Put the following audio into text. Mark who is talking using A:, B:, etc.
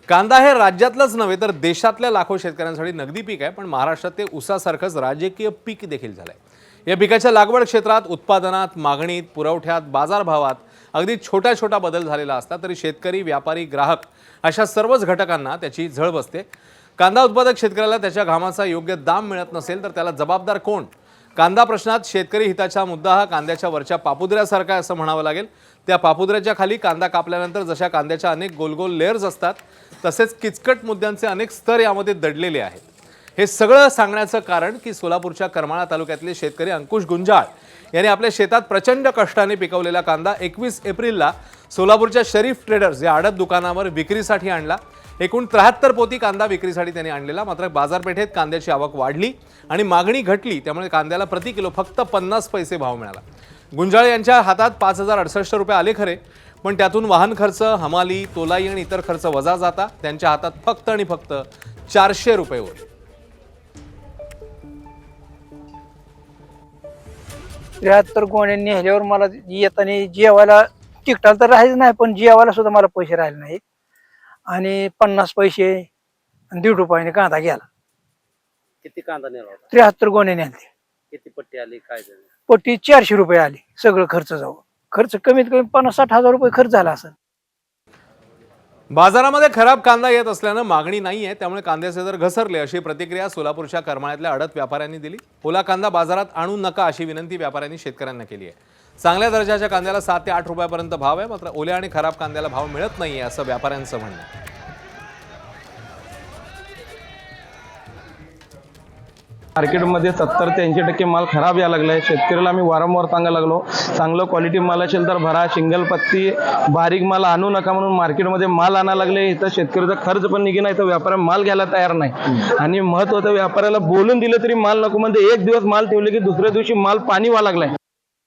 A: कांदा हे राज्यातलंच नव्हे तर देशातल्या लाखो शेतकऱ्यांसाठी नगदी पीक आहे, पण महाराष्ट्रात ते ऊसासारखंच राजकीय पीक देखील झालंय। या पिकाच्या लागवड क्षेत्रात, उत्पादनात, मागणीत, पुरवठ्यात, बाजारभावात अगदी छोटा छोटा बदल झालेला असला तरी शेतकरी, व्यापारी, ग्राहक अशा सर्वच घटकांना त्याची झळ बसते। कांदा उत्पादक शेतकऱ्याला त्याच्या घामाचा योग्य दाम मिळत नसेल तर त्याला जबाबदार कोण? कांदा प्रश्नात शेतकरी हिताचा मुद्दा हा कांद्याच्या वरच्या पापुद्र्यासारखा आहे असं म्हणावं लागेल। त्या पापुद्र्याच्या खाली कांदा कापल्यानंतर जशा कांद्याच्या अनेक गोल-गोल लेयर्स असतात तसेच किचकट मुद्द्यांचे अनेक स्तर यामध्ये दडलेले आहेत। हे सगळं सांगण्याचं कारण की सोलापूरच्या करमाळा तालुक्यातले शेतकरी अंकुश गुंजाळ यांनी आपल्या शेतात प्रचंड कष्टाने पिकवलेला कांदा 21 एप्रिलला सोलापूरच्या शरीफ ट्रेडर्स या आडत दुकानावर विक्रीसाठी आणला। एकूण 73 पोती कांदा विक्रीसाठी त्यांनी आणलेला, मात्र बाजारपेठेत कांद्याची आवक वाढली आणि मागणी घटली, त्यामुळे कांद्याला प्रति किलो फक्त 50 पैसे भाव मिळाला। गुंजाळ यांच्या हातात 5068 रुपये आले खरे, पण त्यातून वाहन खर्च, हमाली, तोलाई आणि इतर खर्च वजा जाता त्यांच्या हातात फक्त आणि फक्त 400 रुपये उरले।
B: 73 गोण्यांनी नेल्यावर मला येताना जेवायला तिकटाला तर राहायचं नाही, पण जेवायला सुद्धा मला पैसे राहिले नाहीत आणि 50 पैसे आणि 1.5 रुपयाने कांदा गेला।
C: किती कांदा नेला होता?
B: 73 गोण्यांनी आणले।
C: किती पट्टी आली, काय झालं?
B: पट्टी 400 रुपये आली, सगळं खर्च जाऊ। खर्च कमीत कमी 50-60 हजार रुपये खर्च झाला असेल।
A: बाजारामध्ये खराब कांदा येत असल्यानं मागणी नाहीये, त्यामुळे कांद्याचे दर घसरले अशी प्रतिक्रिया सोलापूरच्या करमाळ्यातल्या आडत व्यापाऱ्यांनी दिली। ओला कांदा बाजारात आणू नका अशी विनंती व्यापाऱ्यांनी शेतकऱ्यांना केली आहे। चांगल्या दर्जाच्या कांद्याला 7 ते 8 रुपयापर्यंत भाव आहे, मात्र ओल्या आणि खराब कांद्याला भाव मिळत नाहीये असं व्यापाऱ्यांचं म्हणणं आहे।
D: मार्केटमध्ये 70 ते 80% माल खराब यायला लागलाय। शेतकऱ्याला आम्ही वारंवार सांगायला लागलो, चांगलं क्वालिटी माल असेल तर भरा, सिंगल पत्ती बारीक माल आणू नका म्हणून मार्केटमध्ये माल आणायला लागले। इथं शेतकऱ्याचा खर्च पण निघे नाही तर व्यापाऱ्या माल घ्यायला तयार नाही आणि महत्त्वाचं व्यापाऱ्याला बोलून दिलं तरी माल नको, म्हणजे एक दिवस माल ठेवले की दुसऱ्या दिवशी माल पाणी व्हायला लागलाय।